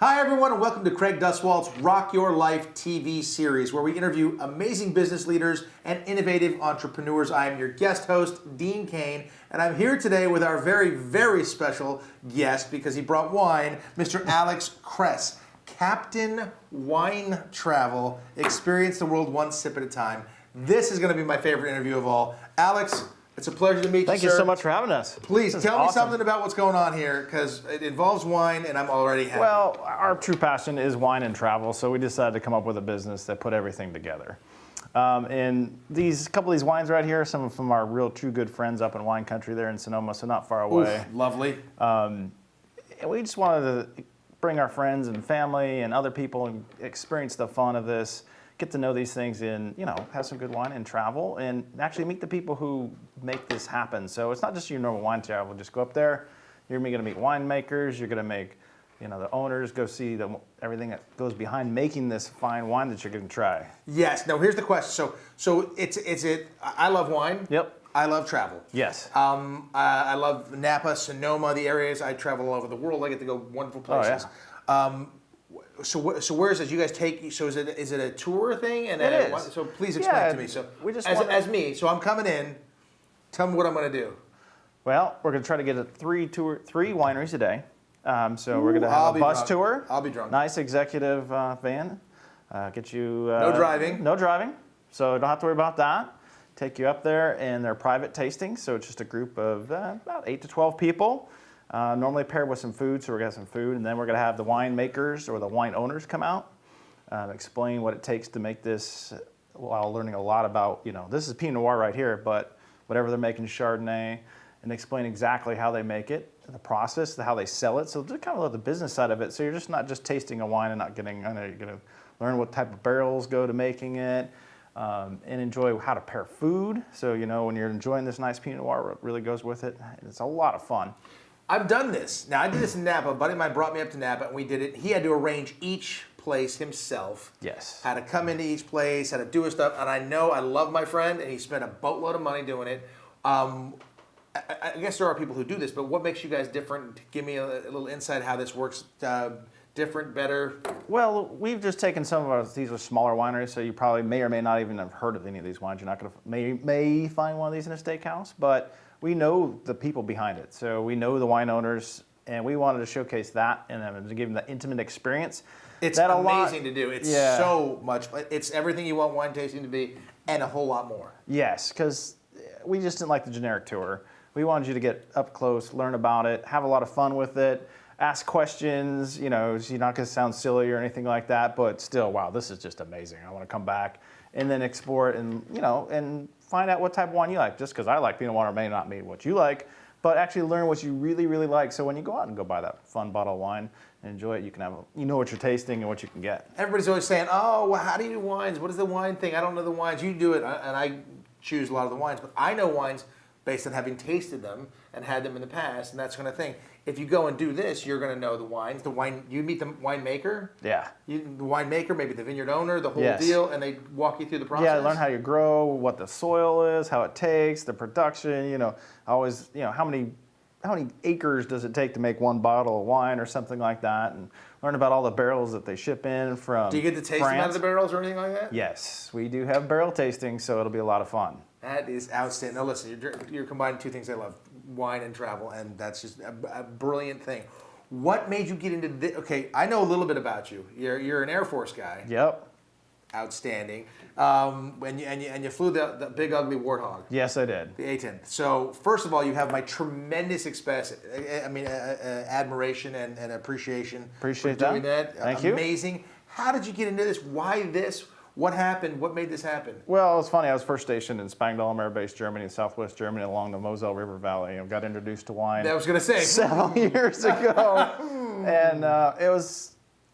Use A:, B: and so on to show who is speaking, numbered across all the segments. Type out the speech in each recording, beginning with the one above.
A: Hi everyone and welcome to Craig Duswalt's Rock Your Life TV series where we interview amazing business leaders and innovative entrepreneurs. I am your guest host, Dean Cain, and I'm here today with our very, very special guest because he brought wine, Mr. Alex Cress. Captain Wine Travel, experience the world one sip at a time. This is going to be my favorite interview of all. Alex, it's a pleasure to meet you,
B: Thank you
A: sir.
B: so much for having us.
A: Please tell me
B: awesome.
A: something about what's going on here because it involves wine and I'm already happy.
B: Well, our true passion is wine and travel, so we decided to come up with a business that put everything together. And a couple of these wines right here, some of them are real true good friends up in wine country there in Sonoma, so not far away.
A: Oof, lovely.
B: And we just wanted to bring our friends and family and other people and experience the fun of this, get to know these things and, have some good wine and travel and actually meet the people who make this happen. So it's not just your normal wine travel. Just go up there. You're going to meet winemakers. You're going to make, the owners, go see everything that goes behind making this fine wine that you're going to try.
A: Yes. Now here's the question. So I love wine.
B: Yep.
A: I love travel.
B: Yes.
A: I love Napa, Sonoma, the areas. I travel all over the world. I get to go wonderful places.
B: Oh, yeah.
A: So where is it? You guys take? So is it a tour thing? And
B: it is.
A: So please explain to me. So
B: we just
A: as me. So I'm coming in. Tell me what I'm going to do.
B: Well, we're going to try to get three wineries a day. So we're going to have a bus tour.
A: I'll be drunk.
B: Nice executive van. Get you.
A: No driving.
B: No driving. So don't have to worry about that. Take you up there, and they're private tastings. So it's just a group of about 8 to 12 people. Normally paired with some food, so we're going to have some food, and then we're going to have the winemakers or the wine owners come out, explain what it takes to make this while learning a lot about, this is Pinot Noir right here, but whatever they're making Chardonnay, and explain exactly how they make it, the process, how they sell it. So just kind of the business side of it. So you're just not just tasting a wine and not getting, you're going to learn what type of barrels go to making it, and enjoy how to pair food. So, when you're enjoying this nice Pinot Noir, what really goes with it. It's a lot of fun.
A: I've done this. Now, I did this in Napa. A buddy of mine brought me up to Napa, and we did it. He had to arrange each place himself.
B: Yes.
A: How to come into each place, how to do his stuff. And I know I love my friend, and he spent a boatload of money doing it. I guess there are people who do this, but what makes you guys different? Give me a little insight how this works. Different, better?
B: Well, we've just taken some of these are smaller wineries, so you probably may or may not even have heard of any of these wines. You're not going to may find one of these in a steakhouse, but we know the people behind it. So we know the wine owners, and we wanted to showcase that and to give them the intimate experience.
A: It's amazing to do. It's so much. It's everything you want wine tasting to be and a whole lot more.
B: Yes, because we just didn't like the generic tour. We wanted you to get up close, learn about it, have a lot of fun with it, ask questions. You're not going to sound silly or anything like that, but still, wow, this is just amazing. I want to come back and then explore it and, and find out what type of wine you like. Just because I like Pinot Noir may not mean what you like, but actually learn what you really, really like. So when you go out and go buy that fun bottle of wine and enjoy it, you can know what you're tasting and what you can get.
A: Everybody's always saying, oh, well, how do you do wines? What is the wine thing? I don't know the wines. You do it, and I choose a lot of the wines, but I know wines based on having tasted them and had them in the past and that kind of thing. If you go and do this, you're going to know the wines. You meet the winemaker.
B: Yeah.
A: The winemaker, maybe the vineyard owner, the whole
B: Yes.
A: deal, and they walk you through the process.
B: Yeah, learn how you grow, what the soil is, how it takes, the production. Always, how many acres does it take to make one bottle of wine or something like that, and learn about all the barrels that they ship in from.
A: Do you get to taste them out of the barrels or anything like that?
B: Yes, we do have barrel tasting, so it'll be a lot of fun.
A: That is outstanding. Now listen, you're combining two things I love, wine and travel, and that's just a brilliant thing. What made you get into this? Okay, I know a little bit about you. You're an Air Force guy.
B: Yep.
A: Outstanding. And you flew the big ugly Warthog.
B: Yes, I did.
A: The A-10. So first of all, you have my tremendous admiration and appreciation.
B: Appreciate
A: for doing that.
B: Thank you.
A: Amazing. How did you get into this? Why this? What happened? What made this happen?
B: Well, it's funny. I was first stationed in Spangdahlem Air Base, Germany, in Southwest Germany, along the Moselle River Valley. I got introduced to wine.
A: I was going to say
B: several years ago, and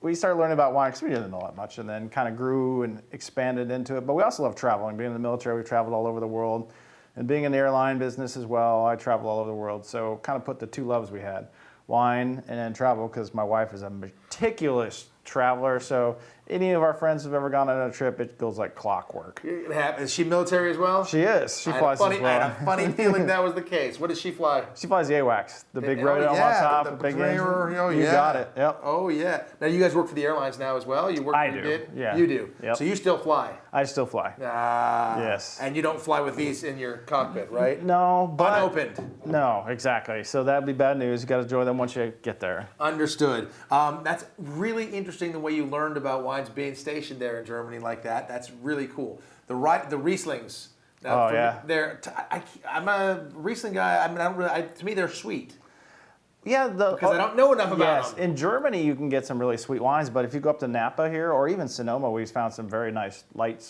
B: we started learning about wine because we didn't know that much, and then kind of grew and expanded into it. But we also love traveling. Being in the military, we traveled all over the world, and being in the airline business as well, I traveled all over the world. So kind of put the two loves we had, wine and then travel, because my wife is a meticulous traveler. So any of our friends who've ever gone on a trip, it goes like clockwork.
A: It happens. Is she military as well?
B: She is. She flies as well.
A: I had a funny feeling that was the case. What does she fly?
B: She flies the AWACS, the big rodeo on top, the big engine.
A: Oh,
B: You got it. Yep.
A: Oh yeah. Now you guys work for the airlines now as well. You work.
B: I
A: you
B: do.
A: Did?
B: Yeah.
A: You do.
B: Yep.
A: So you still fly.
B: I still fly.
A: Ah.
B: Yes.
A: And you don't fly with these in your cockpit, right?
B: No, but
A: Unopened.
B: no, exactly. So that'd be bad news. You got to enjoy them once you get there.
A: Understood. That's really interesting the way you learned about wines being stationed there in Germany like that. That's really cool. The Rieslings.
B: Oh, yeah.
A: I'm a Riesling guy. I mean, I don't really. To me, they're sweet.
B: Yeah,
A: Because I don't know enough about them.
B: In Germany you can get some really sweet wines, but if you go up to Napa here or even Sonoma, we've found some very nice light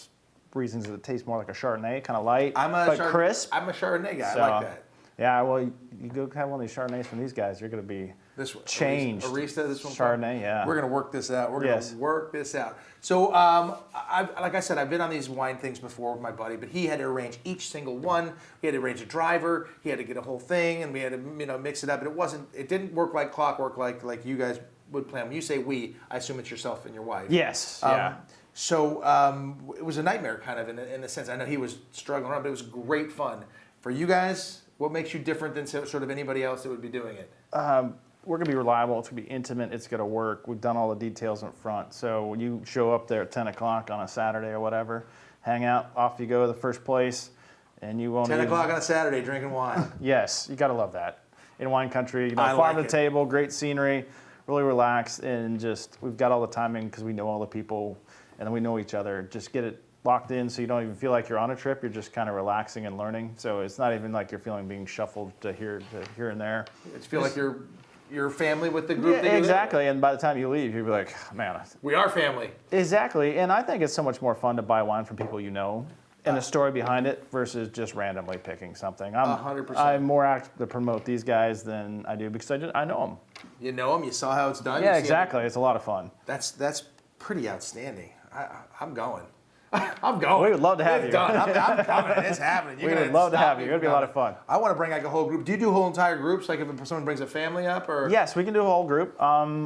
B: Rieslings that taste more like a Chardonnay, kind of light, but crisp.
A: I'm a Chardonnay guy.
B: So,
A: I like that.
B: Yeah, well, you go have one of these Chardonnays from these guys, you're going to be changed.
A: Arista, this one.
B: Chardonnay, yeah.
A: We're going to work this out. We're going to work this out. So, like I said, I've been on these wine things before with my buddy, but he had to arrange each single one. He had to arrange a driver. He had to get a whole thing, and we had to mix it up. And it didn't work like clockwork like you guys would plan. When you say we, I assume it's yourself and your wife.
B: Yes. Yeah.
A: So it was a nightmare, kind of in a sense. I know he was struggling around, but it was great fun for you guys. What makes you different than sort of anybody else that would be doing it?
B: We're going to be reliable. It's going to be intimate. It's going to work. We've done all the details up front. So when you show up there at 10 o'clock on a Saturday or whatever, hang out, off you go to the first place, and you won't
A: 10 o'clock on a Saturday drinking wine.
B: Yes, you got to love that. In wine country, farm to table, great scenery, really relaxed, and just we've got all the timing because we know all the people and we know each other. Just get it locked in so you don't even feel like you're on a trip. You're just kind of relaxing and learning. So it's not even like you're feeling being shuffled to here and there.
A: You feel like you're family with the group.
B: Yeah, exactly. And by the time you leave, you'll be like, man,
A: we are family.
B: Exactly. And I think it's so much more fun to buy wine from people you know and the story behind it versus just randomly picking something.
A: 100%.
B: I'm more apt to promote these guys than I do because I know them.
A: You know them. You saw how it's done.
B: Yeah, exactly. It's a lot of fun.
A: That's pretty outstanding. I'm going. I'm going.
B: We would love to have you.
A: Done. I'm coming. It's happening.
B: We would love to have you. It would be a lot of fun.
A: I want to bring like a whole group. Do you do whole entire groups? Like if someone brings a family up, or?
B: Yes, we can do a whole group.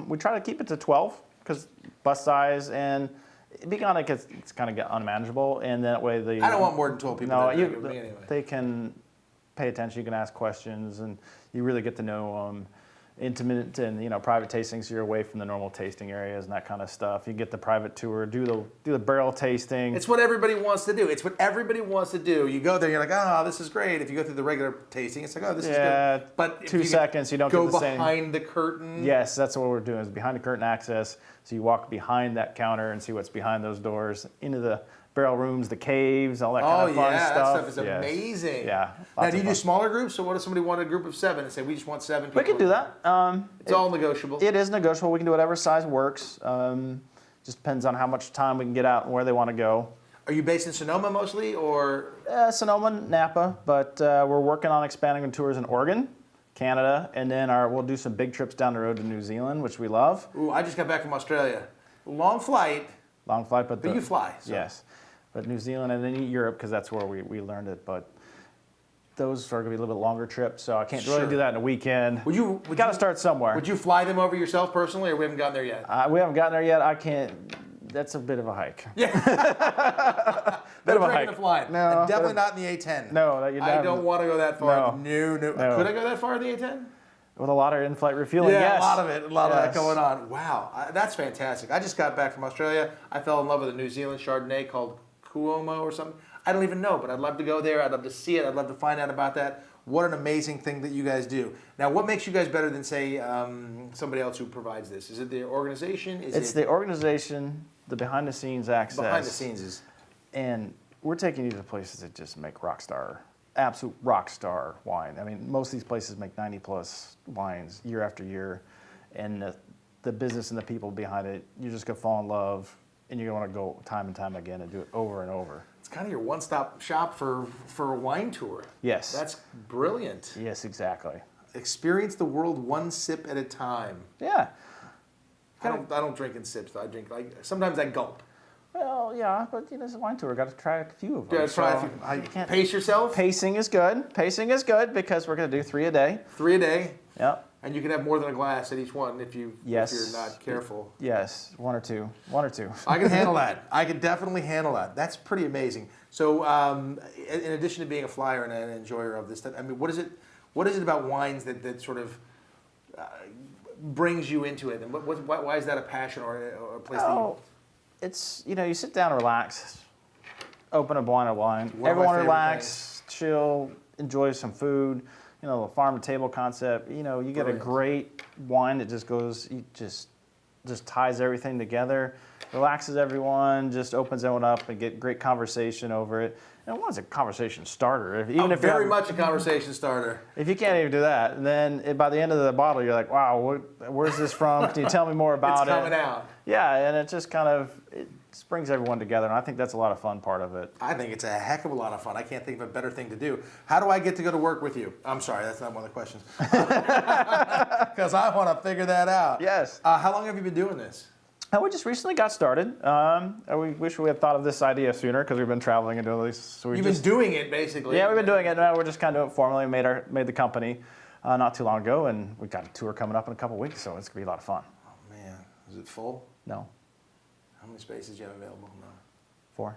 B: We try to keep it to 12 because bus size and it gets kind of get unmanageable, and that way
A: I don't want more than 12 people.
B: No,
A: with me anyway.
B: They can pay attention. You can ask questions, and you really get to know them. Intimate and private tastings. You're away from the normal tasting areas and that kind of stuff. You get the private tour, do the barrel tasting.
A: It's what everybody wants to do. It's what everybody wants to do. You go there, you're like, oh, this is great. If you go through the regular tasting, it's like, oh, this is good. But
B: 2 seconds, you don't get the same.
A: Go behind the curtain.
B: Yes, that's what we're doing. Is behind the curtain access. So you walk behind that counter and see what's behind those doors into the barrel rooms, the caves, all that kind of fun stuff.
A: That stuff is amazing.
B: Yeah.
A: Now, do you do smaller groups? So what if somebody wanted a group of 7 and say, we just want 7 people?
B: We can do that.
A: It's all negotiable.
B: It is negotiable. We can do whatever size works. Just depends on how much time we can get out and where they want to go.
A: Are you based in Sonoma mostly, or?
B: Sonoma, Napa, but we're working on expanding the tours in Oregon, Canada, and then we'll do some big trips down the road to New Zealand, which we love.
A: Ooh, I just got back from Australia. Long flight.
B: Long flight, but
A: you fly. So.
B: Yes. But New Zealand and then Europe, because that's where we learned it. But those are going to be a little bit longer trips, so I can't really do that in a weekend. We got to start somewhere.
A: Would you fly them over yourself personally, or we haven't gotten there yet?
B: We haven't gotten there yet. I can't. That's a bit of a hike.
A: Yeah.
B: Bit of a hike.
A: Flying.
B: No.
A: And definitely not in the A10.
B: No,
A: I don't want to go that far.
B: No.
A: Could I go that far in the A10?
B: With a lot of in-flight refueling,
A: yes. A lot of that going on. Wow, that's fantastic. I just got back from Australia. I fell in love with a New Zealand Chardonnay called Cuomo or something. I don't even know, but I'd love to go there. I'd love to see it. I'd love to find out about that. What an amazing thing that you guys do. Now, what makes you guys better than, say, somebody else who provides this? Is it the organization?
B: It's the organization, the behind-the-scenes access.
A: Behind the scenes is.
B: And we're taking you to places that just make absolute rock star wine. I mean, most of these places make 90-plus wines year after year. And the business and the people behind it, you're just going to fall in love. And you're going to want to go time and time again and do it over and over.
A: It's kind of your one-stop shop for a wine tour.
B: Yes.
A: That's brilliant.
B: Yes, exactly.
A: Experience the world one sip at a time.
B: Yeah.
A: I don't drink in sips, though. I drink, sometimes I gulp.
B: Well, yeah, but it's a wine tour. Got to try a few of them.
A: Yeah, try a few. Pace yourself.
B: Pacing is good. Pacing is good because we're going to do 3 a day.
A: 3 a day.
B: Yep.
A: And you can have more than a glass at each one if you're not careful.
B: Yes, one or two.
A: I can handle that. I can definitely handle that. That's pretty amazing. So, in addition to being a flyer and an enjoyer of this, I mean, what is it about wines that sort of brings you into it, and why is that a passion or a place that you?
B: It's you sit down and relax, open a bottle of wine.
A: One of my
B: Everyone
A: favorite
B: relax, chill, enjoy some food. The farm to table concept. You get a
A: Brilliant.
B: great wine that just ties everything together, relaxes everyone, just opens everyone up and get great conversation over it. And one's a conversation starter. If
A: Very much a conversation starter.
B: If you can't even do that, then by the end of the bottle, you're like, wow, where's this from? Can you tell me more about
A: It's coming out.
B: Yeah, and it just it just brings everyone together, and I think that's a lot of fun part of it.
A: I think it's a heck of a lot of fun. I can't think of a better thing to do. How do I get to go to work with you? I'm sorry, that's not one of the questions. Because I want to figure that out.
B: Yes.
A: How long have you been doing this?
B: We just recently got started. We wish we had thought of this idea sooner because we've been traveling and doing this. So
A: You've been doing it, basically.
B: Yeah, we've been doing it. Now we're just kind of doing it formally. Made the company not too long ago, and we've got a tour coming up in a couple of weeks, so it's going to be a lot of fun.
A: Oh, man. Is it full?
B: No.
A: How many spaces do you have available? No.
B: 4.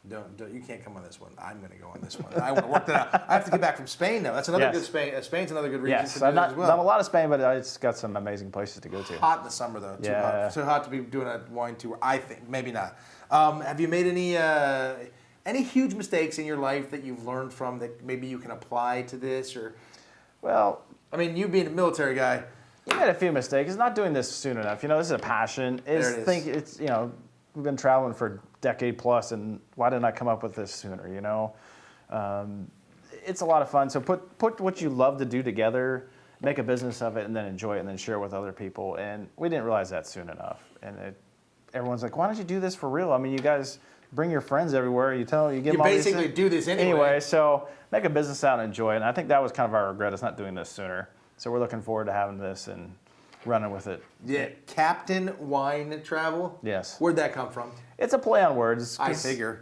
A: Don't you can't come on this one. I'm going to go on this one. I want to work that out. I have to get back from Spain now. That's another good Spain. Spain's another good region
B: Yes,
A: to do
B: I've not
A: as well.
B: done a lot of Spain, but it's got some amazing places to go to.
A: Hot in the summer though. Too
B: Yeah.
A: hot. Too hot to be doing a wine tour. I think maybe not. Have you made any huge mistakes in your life that you've learned from that maybe you can apply to this or?
B: Well,
A: I mean, you being a military guy.
B: You made a few mistakes. It's not doing this soon enough. This is a passion. We've been traveling for a decade plus, and why didn't I come up with this sooner? It's a lot of fun. So put what you love to do together, make a business of it, and then enjoy it, and then share it with other people. And we didn't realize that soon enough. And everyone's like, why don't you do this for real? I mean, you guys bring your friends everywhere. You give them all these
A: basically
B: things.
A: do this anyway.
B: Anyway, so make a business out and enjoy it. And I think that was kind of our regret, is not doing this sooner. So we're looking forward to having this and running with it.
A: Yeah, Captain Wine Travel.
B: Yes.
A: Where'd that come from?
B: It's a play on words.
A: I figure.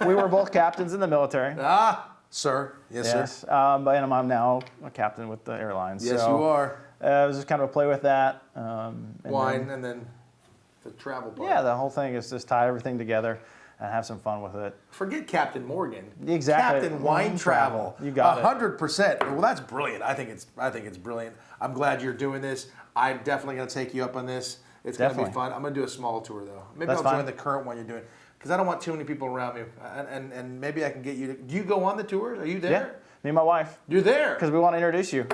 B: We were both captains in the military.
A: Sir. Yes, sir.
B: And I'm now a captain with the airlines.
A: Yes,
B: so,
A: you are.
B: It was just kind of a play with that.
A: Wine and then the travel part.
B: Yeah, the whole thing is just tie everything together and have some fun with it.
A: Forget Captain Morgan.
B: Exactly.
A: Captain Wine Travel.
B: You got it.
A: 100%. Well, that's brilliant. I think it's brilliant. I'm glad you're doing this. I'm definitely going to take you up on this. It's going to be fun. I'm going to do a small tour though. Maybe I'll join the current one you're doing because I don't want too many people around me. And maybe I can get you to. Do you go on the tours? Are you there?
B: Yeah. Me and my wife.
A: You're there.
B: Because we want to introduce you.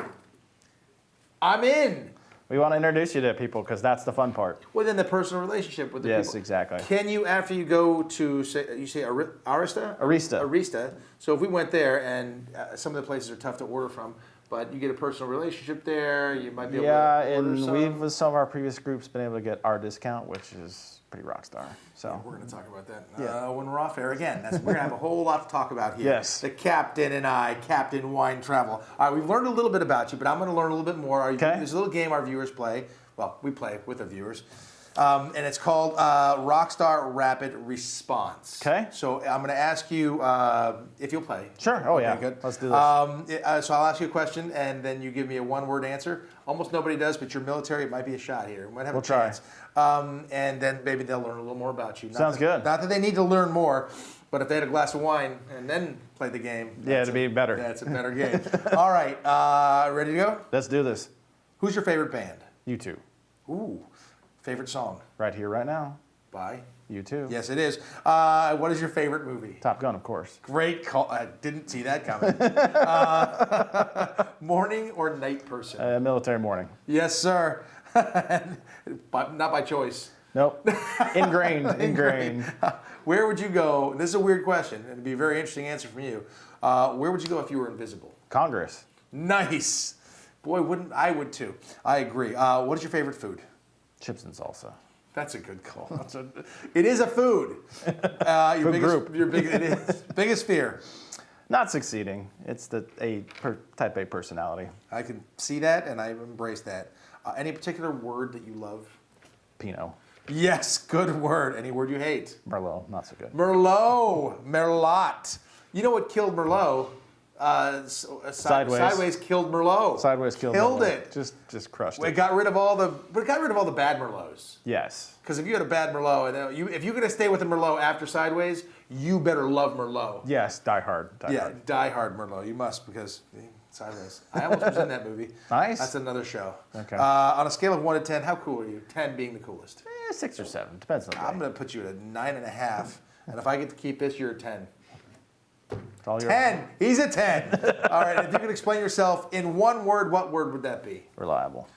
A: I'm in.
B: We want to introduce you to people because that's the fun part.
A: Well, then the personal relationship with the people.
B: Yes, exactly.
A: Can you, after you go to, you say Arista? Arista. So if we went there, and some of the places are tough to order from, but you get a personal relationship there, you might be able to order some.
B: Yeah, and with some of our previous groups, been able to get our discount, which is pretty rock star. So
A: yeah, we're going to talk about that when we're off air again. We're going to have a whole lot to talk about here.
B: Yes.
A: The captain and I, Captain Wine Travel. All right, we've learned a little bit about you, but I'm going to learn a little bit more.
B: Okay.
A: There's a little game our viewers play. Well, we play with the viewers. And it's called Rockstar Rapid Response.
B: Okay.
A: So I'm going to ask you if you'll play.
B: Sure. Oh,
A: okay,
B: yeah.
A: Good.
B: Let's do this.
A: So I'll ask you a question, and then you give me a one-word answer. Almost nobody does, but you're military. It might be a shot here. We might have a chance. And then maybe they'll learn a little more about you.
B: Sounds good.
A: Not that they need to learn more, but if they had a glass of wine and then play the game.
B: Yeah, it'd be better.
A: That's a better game. All right. Ready to go?
B: Let's do this.
A: Who's your favorite band?
B: U2.
A: Ooh. Favorite song?
B: Right here, right now.
A: By?
B: U2.
A: Yes, it is. What is your favorite movie?
B: Top Gun, of course.
A: Great call. I didn't see that coming. Morning or night person?
B: Military morning.
A: Yes, sir. But not by choice.
B: Nope. Ingrained.
A: Where would you go? This is a weird question. It'd be a very interesting answer from you. Where would you go if you were invisible?
B: Congress.
A: Nice. Boy, I would too. I agree. What is your favorite food?
B: Chips and salsa.
A: That's a good call. It is a food. Your biggest fear?
B: Not succeeding. It's type A personality.
A: I can see that, and I embrace that. Any particular word that you love?
B: Pinot.
A: Yes, good word. Any word you hate?
B: Merlot, not so good.
A: Merlot. Merlot. You know what killed Merlot? Sideways killed Merlot.
B: Sideways killed
A: it.
B: Just crushed
A: It
B: it.
A: got rid of all the bad Merlots.
B: Yes.
A: Because if you had a bad Merlot, and if you're gonna stay with a Merlot after Sideways, you better love Merlot.
B: Yes, Die Hard.
A: Die Hard Merlot. You must, because Sideways. I almost was in that movie.
B: Nice.
A: That's another show.
B: Okay.
A: On a scale of 1 to 10, how cool are you? 10 being the coolest.
B: 6 or 7, depends on the day.
A: I'm gonna put you at a 9.5, and if I get to keep this, you're a 10.
B: It's all yours.
A: 10. He's a 10. All right. If you could explain yourself in one word, what word would that be?
B: Reliable.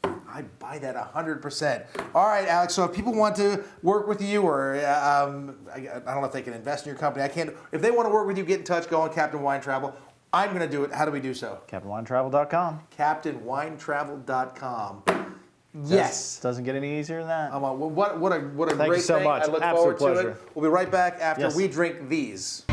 A: I buy that 100%. All right, Alex. So if people want to work with you, or I don't know if they can invest in your company. I can't. If they want to work with you, get in touch. Go on Captain Wine Travel. I'm going to do it. How do we do so?
B: CaptainWineTravel.com.
A: CaptainWineTravel.com. Yes.
B: Doesn't get any easier than that.
A: What a
B: Thank
A: great
B: you so
A: thing.
B: much.
A: I look
B: Absolute
A: forward
B: pleasure.
A: to it. We'll be right back after
B: Yes.
A: we drink these.